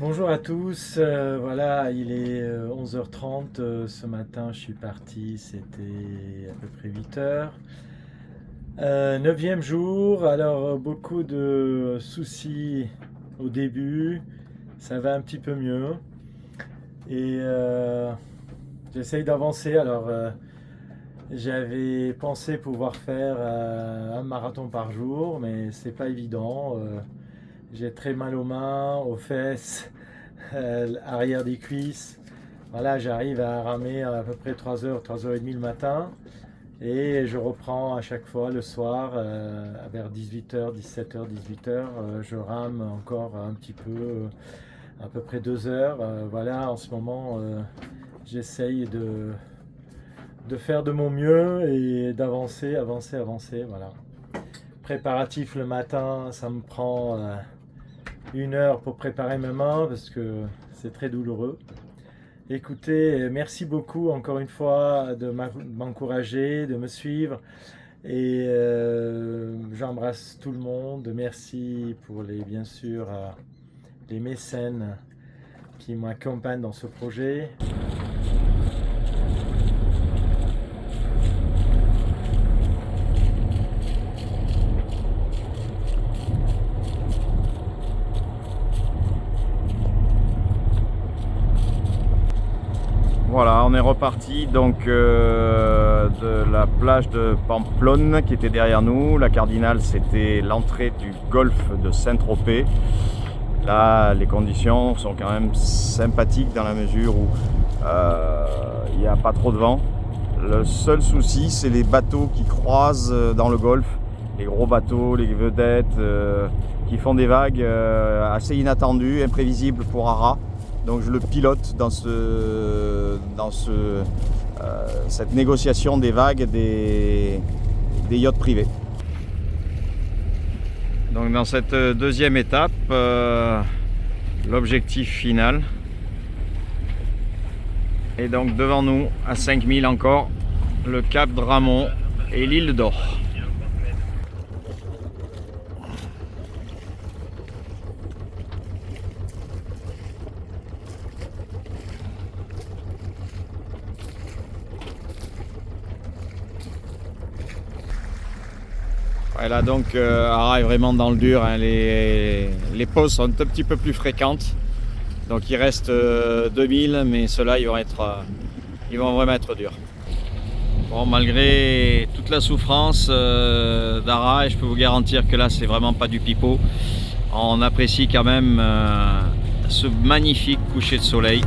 Bonjour à tous, voilà, il est 11h30, ce matin je suis parti, c'était à peu près 8h. 9e jour, alors beaucoup de soucis au début, ça va un petit peu mieux et j'essaye d'avancer. Alors j'avais pensé pouvoir faire un marathon par jour, mais c'est pas évident. J'ai très mal aux mains, aux fesses, arrière des cuisses. Voilà, j'arrive à ramer à peu près 3h, 3h30 le matin. Et je reprends à chaque fois le soir, vers 18h, 17h, 18h. Je rame encore un petit peu, à peu près 2 heures. Voilà, en ce moment, j'essaye de faire de mon mieux et d'avancer, avancer, avancer. Voilà. Préparatif le matin, ça me prend 1 heure pour préparer mes mains parce que c'est très douloureux. Écoutez, merci beaucoup encore une fois de m'encourager, de me suivre et j'embrasse tout le monde. Merci pour bien sûr les mécènes qui m'accompagnent dans ce projet. Voilà, on est reparti donc de la plage de Pamplonne qui était derrière nous. La Cardinale, c'était l'entrée du golfe de Saint-Tropez. Là, les conditions sont quand même sympathiques dans la mesure où il n'y a pas trop de vent. Le seul souci, c'est les bateaux qui croisent dans le golfe, les gros bateaux, les vedettes qui font des vagues assez inattendues, imprévisibles pour Arras. Donc je le pilote dans cette négociation des vagues des yachts privés. Donc dans cette deuxième étape, l'objectif final est donc devant nous, à 5000 encore, le cap Dramont et l'île d'Or. Et là donc Arras est vraiment dans le dur, hein. Les pauses sont un petit peu plus fréquentes, donc il reste 2000, mais ceux-là ils vont vraiment être durs. Bon, malgré toute la souffrance d'Arras, et je peux vous garantir que là c'est vraiment pas du pipeau, on apprécie quand même ce magnifique coucher de soleil.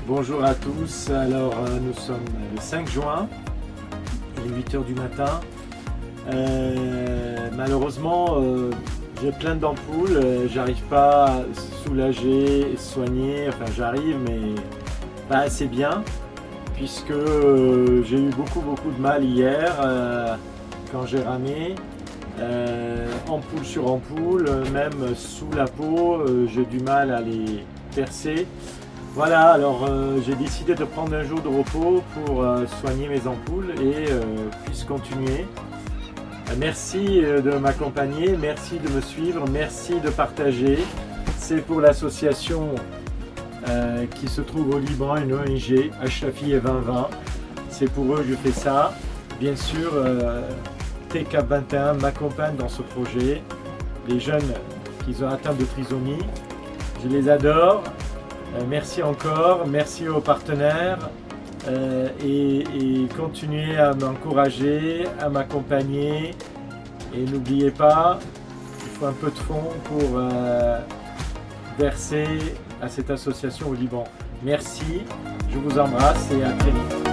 Bonjour à tous, alors nous sommes le 5 juin, il est 8h du matin. Malheureusement, j'ai plein d'ampoules, j'arrive pas à soulager, soigner, enfin j'arrive mais pas assez bien, puisque j'ai eu beaucoup de mal hier quand j'ai ramé. Ampoule sur ampoule, même sous la peau, j'ai du mal à les percer. Voilà, alors j'ai décidé de prendre un jour de repos pour soigner mes ampoules et puisse continuer. Merci de m'accompagner, merci de me suivre, merci de partager. C'est pour l'association qui se trouve au Liban, une ONG, Ashrafi et 2020. C'est pour eux que je fais ça. Bien sûr, TCAP 21 m'accompagne dans ce projet. Les jeunes qui sont atteints de trisomie, je les adore. Merci encore, merci aux partenaires et continuez à m'encourager, à m'accompagner et n'oubliez pas, il faut un peu de fonds pour verser à cette association au Liban. Merci, je vous embrasse et à très vite.